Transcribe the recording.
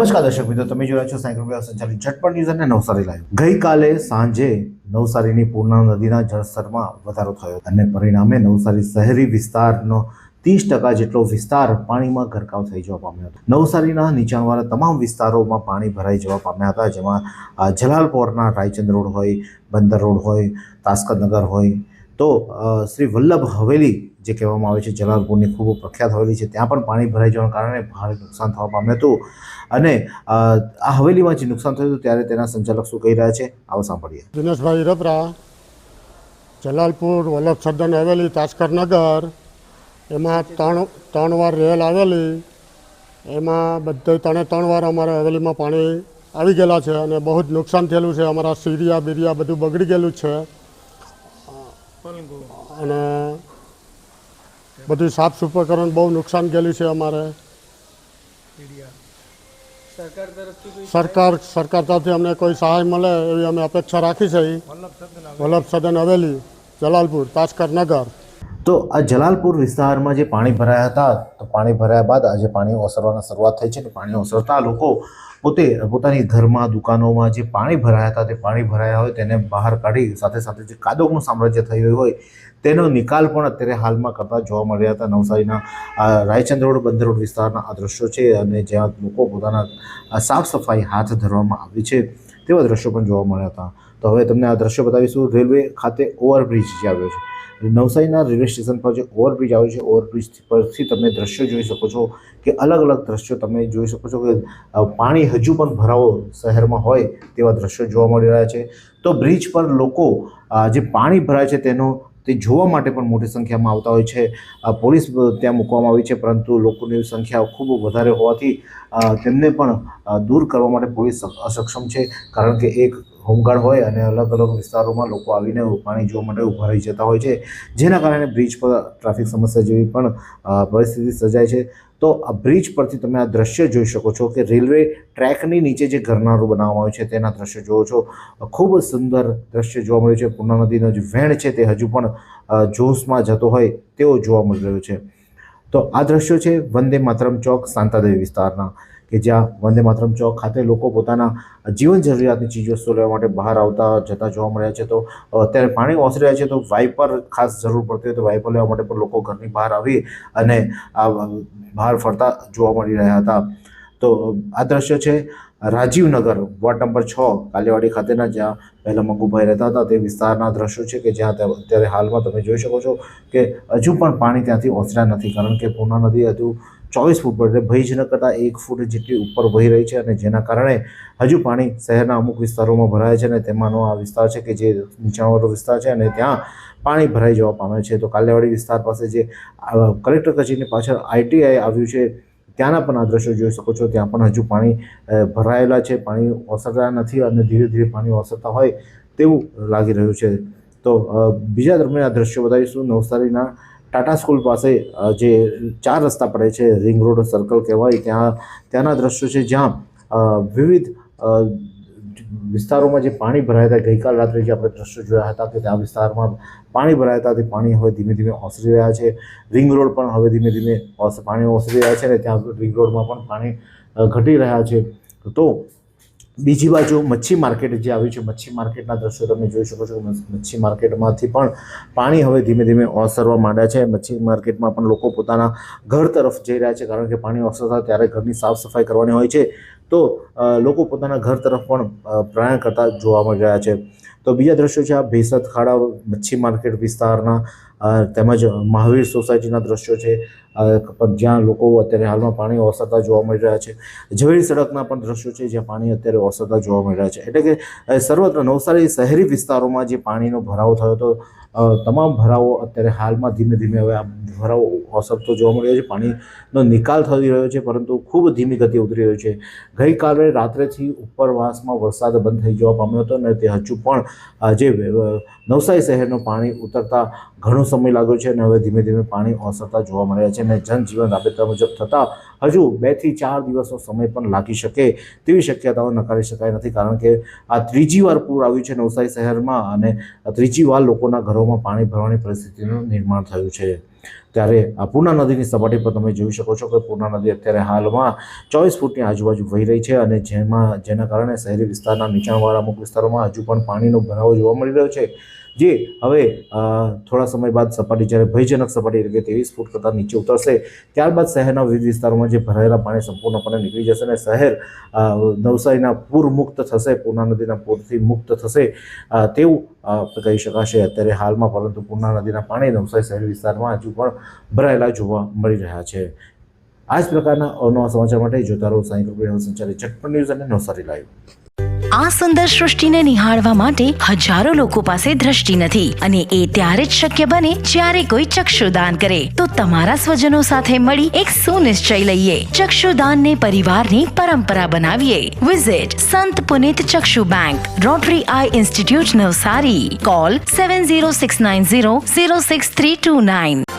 નમસ્કાર દર્શક મિત્રો, તમે જોઈ રહ્યા છો સાયકલ વ્યવહાર સંચાલિત ઝટપટ ન્યૂઝ અને નવસારી લાઈવ। ગઈકાલે સાંજે નવસારીની પૂર્ણા નદીના જળસ્તરમાં વધારો થયો અને પરિણામે નવસારી શહેરી વિસ્તારનો 30% જેટલો વિસ્તાર પાણીમાં ગરકાવ થઈ જવા પામ્યો હતો। નવસારીના નીચાણવાળા તમામ વિસ્તારોમાં પાણી ભરાઈ જવા પામ્યા હતા, જેમાં જલાલપોરના રાયચંદ રોડ હોય, બંદર રોડ હોય, તાસ્કરનગર હોય, તો શ્રી વલ્લભ હવેલી જે કહેવામાં આવે છે જલાલપુરની ખૂબ પ્રખ્યાત હવેલી છે, ત્યાં પણ પાણી ભરાઈ જવાના કારણે ભારે નુકસાન થવા પામ્યું હતું। અને આ હવેલીમાં જે નુકસાન થયું હતું ત્યારે તેના સંચાલક શું કહી રહ્યા છે, આવો સાંભળીએ। દિનેશભાઈ રબરા, જલાલપુર, વલ્લભ સદન હવેલી, તાસ્કરનગર, એમાં ત્રણ વાર રેલ આવેલી, એમાં બધે 3 વાર અમારા હવેલીમાં પાણી આવી ગયેલા છે અને બહુ જ નુકસાન થયેલું છે। અમારા સીરિયા બીરિયા બધું બગડી ગયેલું છે અને બધું સાફ સુફાઈકરણ બહુ નુકસાન ગયેલું છે અમારે। સરકાર તરફથી અમને કોઈ સહાય મળે એવી અમે અપેક્ષા રાખી છે। વલ્લભ સદન હવેલી, જલાલપુર, તાસ્કરનગર। તો આ જલાલપુર વિસ્તારમાં જે પાણી ભરાયા હતા, તો પાણી ભરાયા બાદ આજે પાણી ઓસરવાની શરૂઆત થઈ છે। તો પાણી ઓસરતા લોકો પોતે પોતાની ઘરમાં, દુકાનોમાં જે પાણી ભરાયા હતા, તે પાણી ભરાયા હોય તેને બહાર કાઢી સાથે સાથે જે કાદવનું સામ્રાજ્ય થઈ રહ્યું હોય તેનો નિકાલ પણ અત્યારે હાલમાં કરતા જોવા મળી રહ્યા હતા। નવસારીના રાયચંદ રોડ, બંદર રોડ વિસ્તારના આ દ્રશ્યો છે અને જ્યાં લોકો પોતાના સાફ સફાઈ હાથ ધરવામાં આવી છે તેવા દ્રશ્યો પણ જોવા મળ્યા હતા। તો હવે તમને આ દ્રશ્યો બતાવીશું। રેલવે ખાતે ઓવરબ્રિજ જે આવ્યો છે, નવસારીના રેલવે સ્ટેશન પર જે ઓવરબ્રિજ આવ્યો છે, ઓવરબ્રિજ પરથી તમે દ્રશ્યો જોઈ શકો છો કે અલગ અલગ દ્રશ્યો તમે જોઈ શકો છો કે પાણી હજુ પણ ભરાવો શહેરમાં હોય તેવા દ્રશ્યો જોવા મળી રહ્યા છે। તો બ્રિજ પર લોકો જે પાણી ભરાય છે તે જોવા માટે પણ મોટી સંખ્યામાં આવતા હોય છે। પોલીસ ત્યાં મૂકવામાં આવી છે, પરંતુ લોકોની સંખ્યા ખૂબ વધારે હોવાથી તેમને પણ દૂર કરવા માટે પોલીસ અસક્ષમ છે, કારણ કે એક હોમગાર્ડ હોય અને અલગ અલગ વિસ્તારોમાં લોકો આવીને પાણી જોવા માટે ઊભા રહી જતા હોય છે, જેના કારણે બ્રિજ પર ટ્રાફિક સમસ્યા જેવી પણ પરિસ્થિતિ સર્જાય છે। તો આ બ્રિજ પરથી તમે આ દ્રશ્ય જોઈ શકો છો કે રેલવે ટ્રેકની નીચે જે ગરનાળું બનાવવામાં આવ્યું છે તેના દ્રશ્યો જોવો છો। ખૂબ સુંદર દ્રશ્ય જોવા મળ્યું છે। પૂર્ણા નદીનો જે વહેણ છે તે હજુ પણ જોશમાં જતો હોય તેવો જોવા મળી રહ્યો છે। તો આ દ્રશ્યો છે વંદે માતરમ ચોક શાંતાદેવી વિસ્તારના, કે જ્યાં વંદે માતરમ ચોક ખાતે લોકો પોતાના જીવન જરૂરિયાતની ચીજવસ્તુઓ લેવા માટે બહાર આવતા જતા જોવા મળ્યા છે। તો અત્યારે પાણી ઓસરી રહ્યા છે, તો વાઇપર ખાસ જરૂર પડતી હોય તો વાઇપર લેવા માટે પણ લોકો ઘરની બહાર આવી અને બહાર ફરતા જોવા મળી રહ્યા હતા। તો આ દ્રશ્ય છે રાજીવનગર, વોર્ડ નંબર 6 કાલિયાવાડી ખાતેના, જ્યાં પહેલા મંગુભાઈ રહેતા હતા તે વિસ્તારના દ્રશ્યો છે કે જ્યાં અત્યારે હાલમાં તમે જોઈ શકો છો કે હજુ પણ પાણી ત્યાંથી ઓસર્યા નથી, કારણ કે પૂર્ણા નદી હજુ 24 ફૂટ પર, એટલે ભય જ ન કરતાં 1 ફૂટ જેટલી ઉપર વહી રહી છે અને જેના કારણે હજુ પાણી શહેરના અમુક વિસ્તારોમાં ભરાય છે અને તેમાંનો આ વિસ્તાર છે કે જે નીચાણવાળો વિસ્તાર છે અને ત્યાં પાણી ભરાઈ જવા પામે છે। તો કાલિયાવાડી વિસ્તાર પાસે જે કલેક્ટર કચેરીની પાછળ ITI આવ્યું છે ત્યાંના પણ આ દ્રશ્યો જોઈ શકો છો, ત્યાં પણ હજુ પાણી ભરાયેલા છે, પાણી ઓસરતા નથી અને ધીરે ધીરે પાણી ઓસરતા હોય તેવું લાગી રહ્યું છે। તો બીજા દરમિયાન આ દ્રશ્યો બતાવીશું। નવસારીના ટાટા સ્કૂલ પાસે જે 4 રસ્તા પડે છે, રિંગ રોડ સર્કલ કહેવાય, ત્યાંના દ્રશ્યો છે જ્યાં વિવિધ વિસ્તારોમાં જે પાણી ભરાયા હતા, ગઈકાલ રાત્રે જે આપણે દ્રશ્યો જોયા હતા કે ત્યાં વિસ્તારમાં પાણી ભરાયા હતા, તે પાણી હવે ધીમે ધીમે ઓસરી રહ્યા છે। રિંગ રોડ પણ હવે ધીમે ધીમે પાણી ઓસરી રહ્યા છે અને ત્યાં રિંગ રોડમાં પણ પાણી ઘટી રહ્યા છે। તો બીજી બાજુ મચ્છી માર્કેટ જે આવ્યું છે, મચ્છી માર્કેટના દ્રશ્યો તમે જોઈ શકો છો કે મચ્છી માર્કેટમાંથી પણ પાણી હવે ધીમે ધીમે ઓસરવા માંડ્યા છે। મચ્છી માર્કેટમાં પણ લોકો પોતાના ઘર તરફ જઈ રહ્યા છે, કારણ કે પાણી ઓસરતા ત્યારે ઘરની સાફ સફાઈ કરવાની હોય છે, તો લોકો પોતાના ઘર તરફ પણ પ્રયાણ કરતા જોવા મળી રહ્યા છે। તો બીજા દ્રશ્યો છે આ ભેસત ખાડા મચ્છી માર્કેટ વિસ્તારના, તેમજ મહાવીર સોસાયટીના દ્રશ્યો છે, જ્યાં લોકો અત્યારે હાલમાં પાણી ઓસરતા જોવા મળી રહ્યા છે। ઝવેરી સડકના પણ દ્રશ્યો છે જ્યાં પાણી અત્યારે ઓસરતા જોવા મળી રહ્યા છે। એટલે કે સર્વત્ર નવસારી શહેરી વિસ્તારોમાં જે પાણીનો ભરાવો થયો હતો, તમામ ભરાવો અત્યારે હાલમાં ધીમે ધીમે હવે આ ભરાવો ઓસરતો જોવા મળી રહ્યો છે। પાણીનો નિકાલ થઈ રહ્યો છે, પરંતુ ખૂબ ધીમી ગતિએ ઉતરી રહ્યો છે। ગઈકાલે રાત્રેથી ઉપરવાસમાં વરસાદ બંધ થઈ જવા પામ્યો હતો અને તે હજુ પણ જે નવસારી શહેરનું પાણી ઉતરતા ઘણો સમય લાગ્યો છે અને હવે ધીમે ધીમે પાણી ઓસરતા જોવા મળ્યા છે અને જનજીવન રાબેતા મુજબ થતાં હજુ 2 થી 4 દિવસનો સમય પણ લાગી શકે તેવી શક્યતાઓ નકારી શકાય નથી, કારણ કે આ ત્રીજી વાર પૂર આવ્યું છે નવસારી શહેરમાં અને ત્રીજી વાર લોકોના ઘરોમાં પાણી ભરવાની પરિસ્થિતિનું નિર્માણ થયું છે। ત્યારે આ પૂર્ણા નદીની સપાટી પર તમે જોઈ શકો છો કે પૂર્ણા નદી અત્યારે હાલમાં 24 ફૂટની આજુબાજુ વહી રહી છે અને જેના કારણે શહેરી વિસ્તારના નીચાણવાળા અમુક વિસ્તારોમાં હજુ પણ પાણીનો ભરાવો જોવા મળી રહ્યો છે, જે હવે થોડા સમય બાદ સપાટી જ્યારે ભયજનક સપાટી એટલે કે 23 ફૂટ કરતાં નીચે ઉતરશે ત્યારબાદ શહેરના વિવિધ વિસ્તારોમાં જે ભરાયેલા પાણી સંપૂર્ણપણે નીકળી જશે અને શહેર નવસારીના પૂર મુક્ત થશે, પૂર્ણા નદીના પૂરથી મુક્ત થશે તેવું કહી શકાશે અત્યારે હાલમાં. પરંતુ પૂર્ણા નદીના પાણી નવસારી શહેરી વિસ્તારમાં હજુ પણ ભરાયેલા જોવા મળી રહ્યા છે. આ જ પ્રકારના અવનવા સમાચાર માટે જોતા રહો સાંઈ કૃપા સંચાલિત ઝટપટ ન્યૂઝ અને નવસારી લાઈવ. આ સુંદર સૃષ્ટિને નિહાળવા માટે હજારો લોકો પાસે દ્રષ્ટિ નથી અને એ ત્યારે જ શક્ય બને જ્યારે કોઈ ચક્ષુદાન કરે. તો તમારા સ્વજનો સાથે મળી એક સુનિશ્ચય લઈએ, ચક્ષુદાનને પરિવારની પરંપરા બનાવીએ. Visit Sant Punit Chakshu bank, Rotary eye institute Navsari. Call 7069006329.